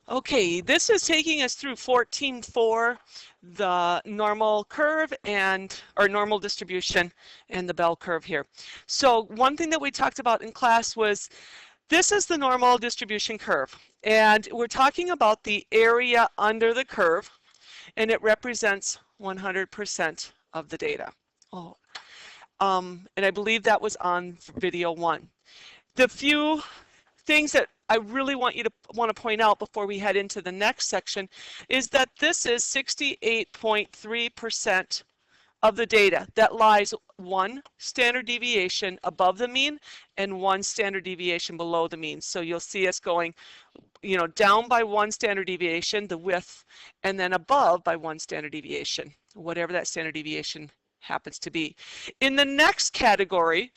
Okay, this is taking us through 14.4, the normal curve or normal distribution and the bell curve here. So one thing that we talked about in class was this is the normal distribution curve. And we're talking about the area under the curve, and it represents 100% of the data. Oh, and I believe that was on video 1. The few things that I really want to point out before we head into the next section is that this is 68.3% of the data that lies 1 standard deviation above the mean and 1 standard deviation below the mean. So you'll see us going, down by 1 standard deviation, the width, and then above by 1 standard deviation, whatever that standard deviation happens to be. In the next category,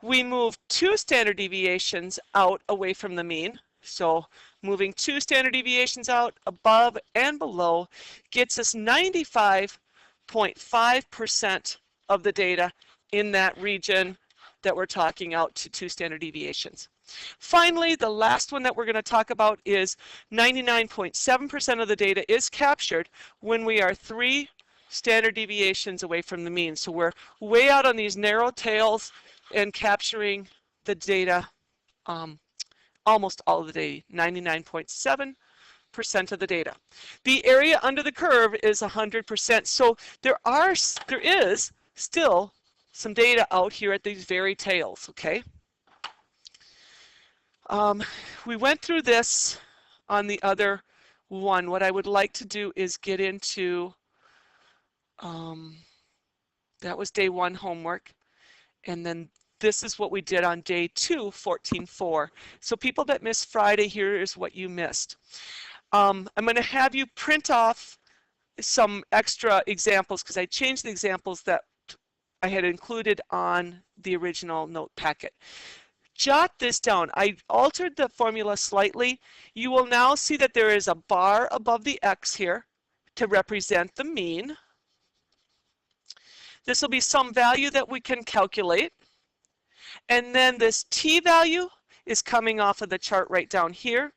we move 2 standard deviations out away from the mean. So moving 2 standard deviations out above and below gets us 95.5% of the data in that region that we're talking out to 2 standard deviations. Finally, the last one that we're going to talk about is 99.7% of the data is captured when we are 3 standard deviations away from the mean. So we're way out on these narrow tails and capturing the data, almost all of the data, 99.7% of the data. The area under the curve is 100%. So there is still some data out here at these very tails, okay? We went through this on the other one. What I would like to do is get into, that was day 1 homework. And then this is what we did on day 2, 14.4. So people that missed Friday, here is what you missed. I'm going to have you print off some extra examples because I changed the examples that I had included on the original note packet. Jot this down. I altered the formula slightly. You will now see that there is a bar above the X here to represent the mean. This will be some value that we can calculate. And then this t value is coming off of the chart right down here.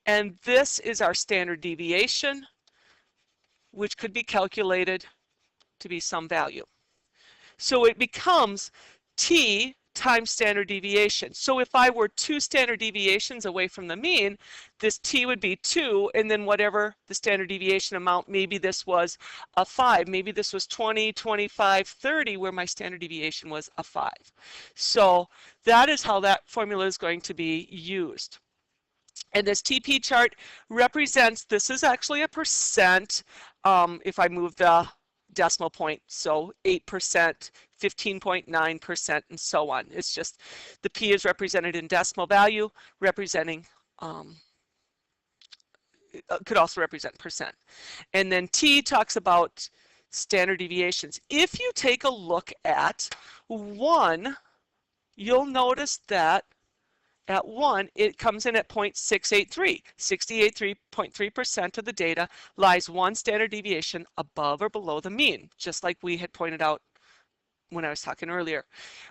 And this is our standard deviation, which could be calculated to be some value. So it becomes t times standard deviation. So if I were 2 standard deviations away from the mean, this t would be 2, and then whatever the standard deviation amount, maybe this was a 5, maybe this was 20, 25, 30, where my standard deviation was a 5. So that is how that formula is going to be used. And this TP chart represents, this is actually a percent if I move the decimal point, so 8%, 15.9%, and so on. It's just the P is represented in decimal value, representing, could also represent percent. And then T talks about standard deviations. If you take a look at 1, you'll notice that at 1, it comes in at 0.683. 68.3% of the data lies 1 standard deviation above or below the mean, just like we had pointed out when I was talking earlier.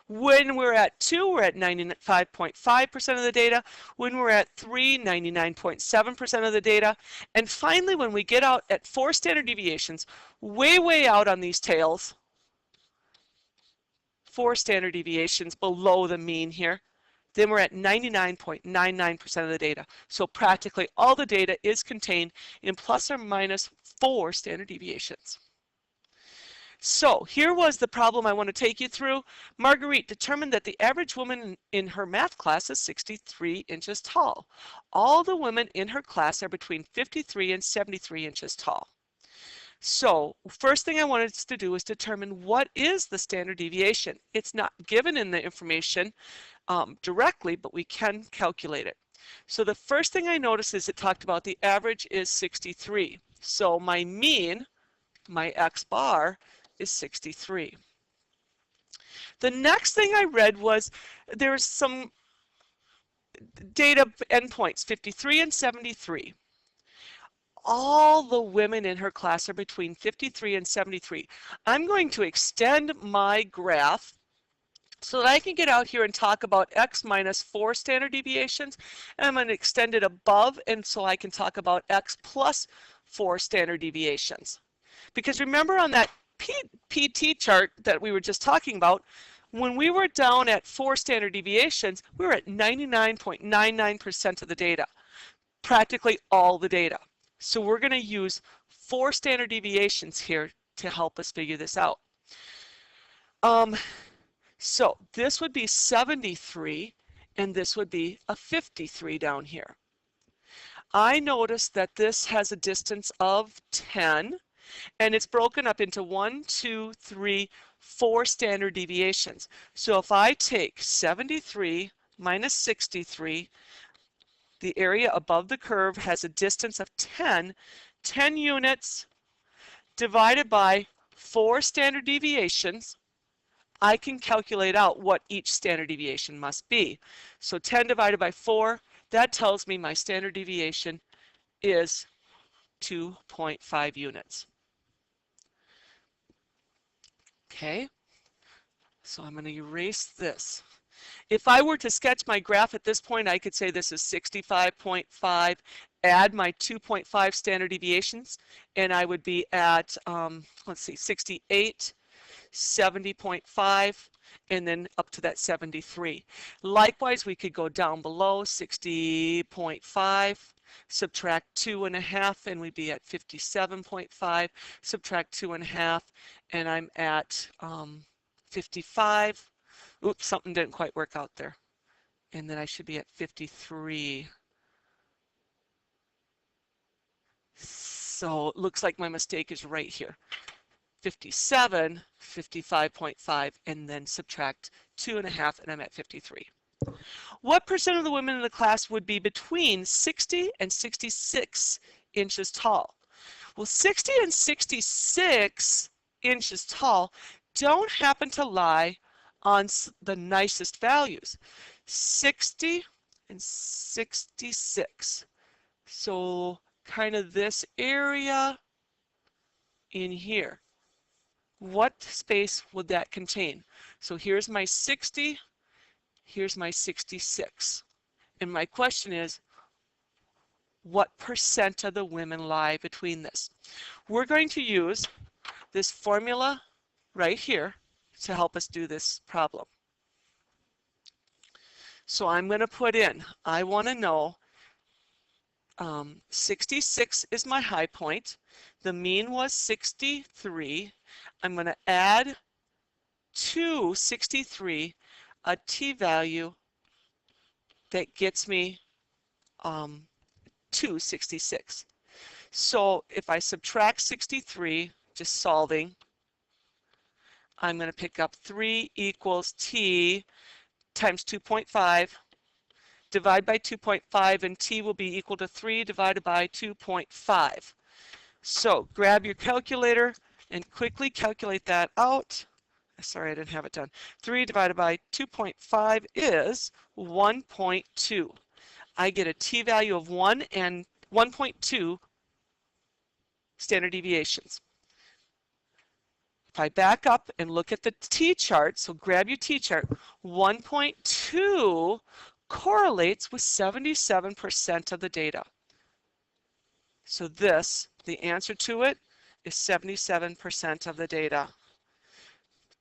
When we're at 2, we're at 95.5% of the data. When we're at 3, 99.7% of the data. And finally, when we get out at 4 standard deviations, way out on these tails, 4 standard deviations below the mean here, then we're at 99.99% of the data. So practically all the data is contained in plus or minus 4 standard deviations. So here was the problem I want to take you through. Marguerite determined that the average woman in her math class is 63 inches tall. All the women in her class are between 53 and 73 inches tall. So first thing I wanted us to do is determine what is the standard deviation. It's not given in the information directly, but we can calculate it. So the first thing I noticed is it talked about the average is 63. So my mean, my X bar, is 63. The next thing I read was there's some data endpoints, 53 and 73. All the women in her class are between 53 and 73. I'm going to extend my graph so that I can get out here and talk about x minus 4 standard deviations, and I'm going to extend it above, and so I can talk about x plus 4 standard deviations. Because remember on that PT chart that we were just talking about, when we were down at 4 standard deviations, we were at 99.99% of the data, practically all the data. So we're going to use 4 standard deviations here to help us figure this out. So this would be 73, and this would be a 53 down here. I noticed that this has a distance of 10, and it's broken up into 1, 2, 3, 4 standard deviations. So if I take 73 minus 63, the area above the curve has a distance of 10 units divided by 4 standard deviations, I can calculate out what each standard deviation must be. So 10 divided by 4, that tells me my standard deviation is 2.5 units. Okay, so I'm going to erase this. If I were to sketch my graph at this point, I could say this is 65.5, add my 2.5 standard deviations, and I would be at, let's see, 68, 70.5, and then up to that 73. Likewise, we could go down below 60.5, subtract 2.5, and we'd be at 57.5, subtract 2.5, and I'm at 55. Oops, something didn't quite work out there. And then I should be at 53. So it looks like my mistake is right here. 57, 55.5, and then subtract 2.5, and I'm at 53. What percent of the women in the class would be between 60 and 66 inches tall? Well, 60 and 66 inches tall don't happen to lie on the nicest values. 60 and 66. So kind of this area in here. What space would that contain? So here's my 60, here's my 66. And my question is, what percent of the women lie between this? We're going to use this formula right here to help us do this problem. So I'm going to put in, I want to know 66 is my high point. The mean was 63. I'm going to add to 63 a t-value that gets me to 66. So if I subtract 63, just solving, I'm going to pick up 3 equals t times 2.5, divide by 2.5, and t will be equal to 3 divided by 2.5. So grab your calculator and quickly calculate that out. Sorry, I didn't have it done. 3 divided by 2.5 is 1.2. I get a t-value of 1 and 1.2 standard deviations. If I back up and look at the t-chart, so grab your t-chart, 1.2 correlates with 77% of the data. So this, the answer to it, is 77% of the data.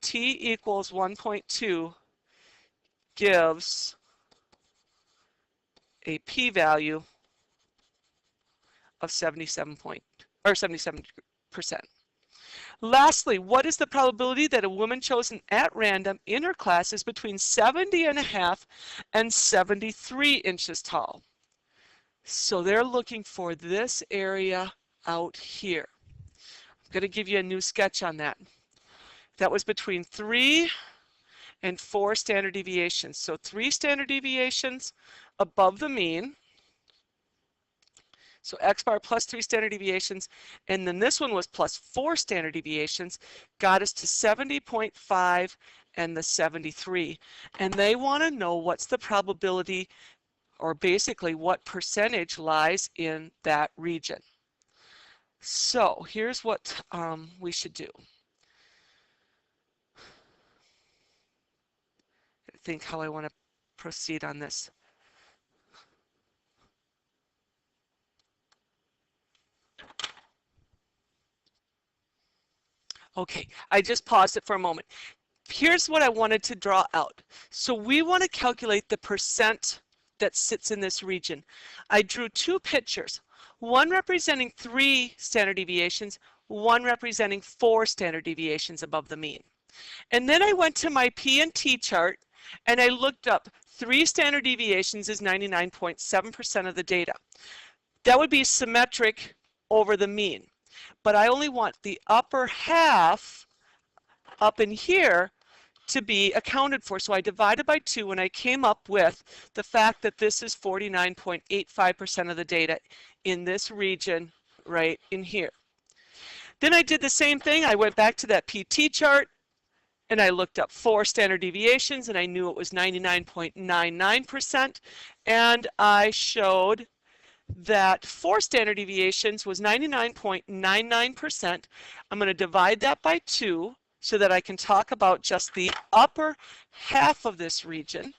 T equals 1.2 gives a p-value of 77%. Lastly, what is the probability that a woman chosen at random in her class is between 70.5 and 73 inches tall? So they're looking for this area out here. I'm going to give you a new sketch on that. That was between 3 and 4 standard deviations. So 3 standard deviations above the mean. So X bar plus 3 standard deviations, and then this one was plus 4 standard deviations, got us to 70.5 and the 73. And they want to know what's the probability, or basically what percentage lies in that region. So here's what we should do. think how I want to proceed on this. Okay, I just paused it for a moment. Here's what I wanted to draw out. So we want to calculate the percent that sits in this region. I drew two pictures, one representing 3 standard deviations, one representing 4 standard deviations above the mean. And then I went to my P and T chart and I looked up 3 standard deviations is 99.7% of the data. That would be symmetric over the mean. But I only want the upper half up in here to be accounted for. So I divided by 2 and I came up with the fact that this is 49.85% of the data in this region right in here. Then I did the same thing. I went back to that PT chart and I looked up 4 standard deviations and I knew it was 99.99%, and I showed that 4 standard deviations was 99.99%. I'm going to divide that by 2 so that I can talk about just the upper half of this region,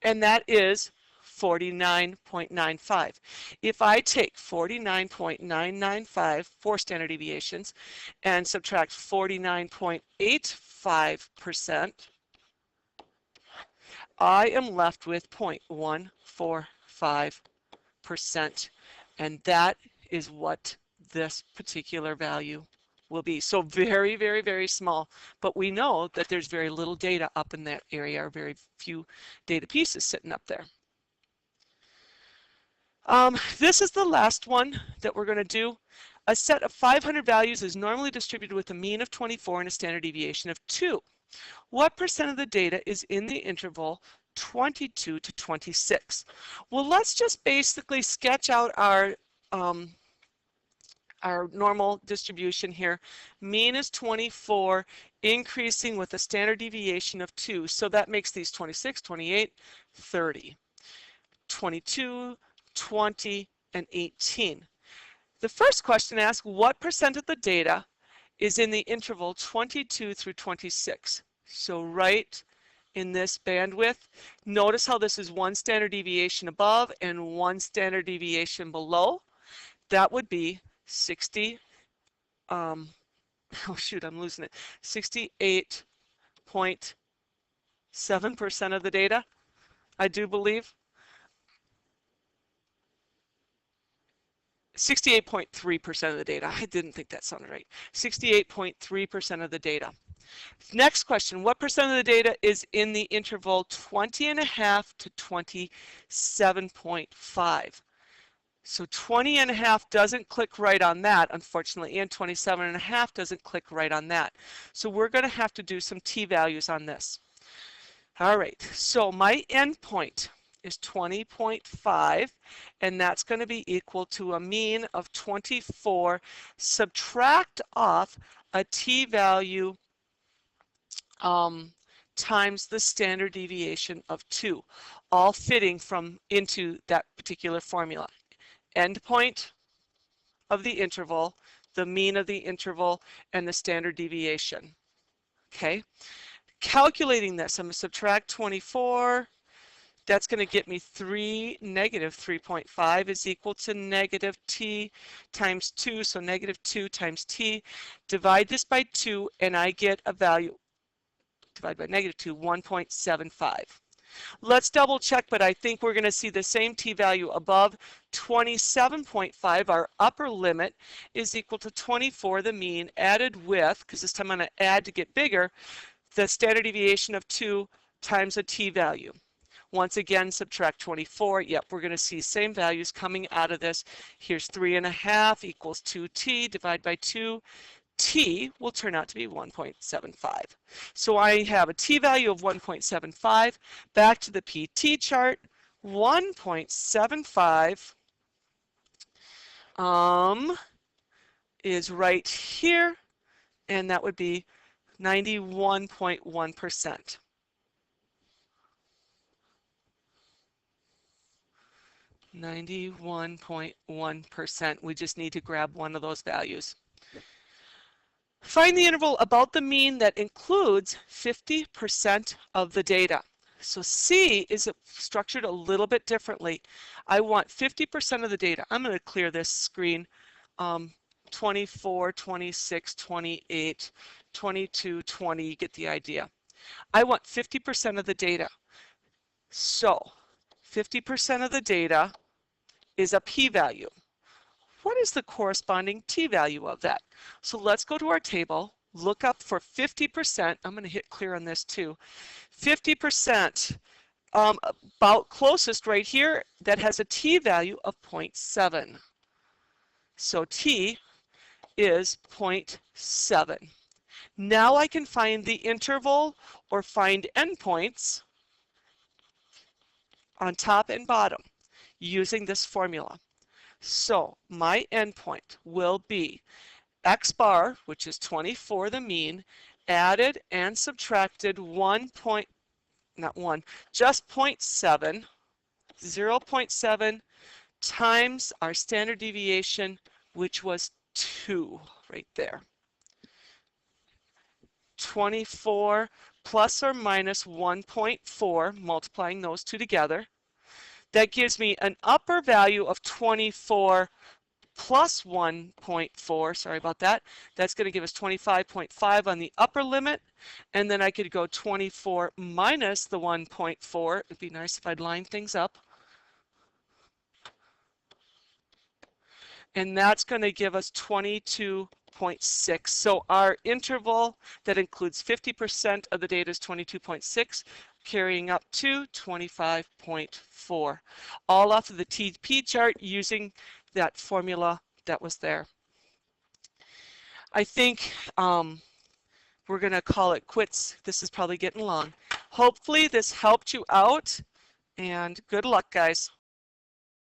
and that is 49.95. If I take 49.995, 4 standard deviations, and subtract 49.85%, I am left with 0.145%, and that is what this particular value will be. So very, very, very small, but we know that there's very little data up in that area, or very few data pieces sitting up there. This is the last one that we're going to do. A set of 500 values is normally distributed with a mean of 24 and a standard deviation of 2. What percent of the data is in the interval 22 to 26? Well, let's just basically sketch out our normal distribution here. Mean is 24, increasing with a standard deviation of 2. So that makes these 26, 28, 30, 22, 20, and 18. The first question asks, what percent of the data is in the interval 22 through 26? So right in this bandwidth, notice how this is 1 standard deviation above and 1 standard deviation below. That would be 60, oh shoot, I'm losing it, 68.7% of the data, I do believe. 68.3% of the data. I didn't think that sounded right. 68.3% of the data. Next question, what percent of the data is in the interval 20.5 to 27.5? So 20.5 doesn't click right on that, unfortunately, and 27.5 doesn't click right on that. So we're going to have to do some t-values on this. All right, so my endpoint is 20.5, and that's going to be equal to a mean of 24. Subtract off a t-value times the standard deviation of 2, all fitting into that particular formula. Endpoint of the interval, the mean of the interval, and the standard deviation. Okay, calculating this, I'm going to subtract 24. That's going to get me negative 3.5 is equal to negative t times 2, so negative 2 times t. Divide this by 2, and I get a value, divide by negative 2, 1.75. Let's double check, but I think we're going to see the same t-value above. 27.5, our upper limit, is equal to 24, the mean, added with, because this time I'm going to add to get bigger, the standard deviation of 2 times a t-value. Once again, subtract 24. Yep, we're going to see same values coming out of this. Here's 3.5 equals 2t, divide by 2. T will turn out to be 1.75. So I have a t-value of 1.75. Back to the PT chart, 1.75 is right here, and that would be 91.1%. 91.1%. We just need to grab one of those values. Find the interval about the mean that includes 50% of the data. So C is structured a little bit differently. I want 50% of the data. I'm going to clear this screen. 24, 26, 28, 22, 20, you get the idea. I want 50% of the data. So 50% of the data is a p-value. What is the corresponding t-value of that? So let's go to our table, look up for 50%. I'm going to hit clear on this too. 50%, about closest right here, that has a t-value of 0.7. So t is 0.7. Now I can find the interval or find endpoints on top and bottom using this formula. So my endpoint will be x bar, which is 24, the mean, added and subtracted 0.7, 0.7 times our standard deviation, which was 2 right there. 24 plus or minus 1.4, multiplying those two together. That gives me an upper value of 24 plus 1.4, sorry about that. That's going to give us 25.5 on the upper limit. And then I could go 24 minus the 1.4. It'd be nice if I'd line things up. And that's going to give us 22.6. So our interval that includes 50% of the data is 22.6, carrying up to 25.4. All off of the TP chart using that formula that was there. I think we're going to call it quits. This is probably getting long. Hopefully this helped you out, and good luck, guys.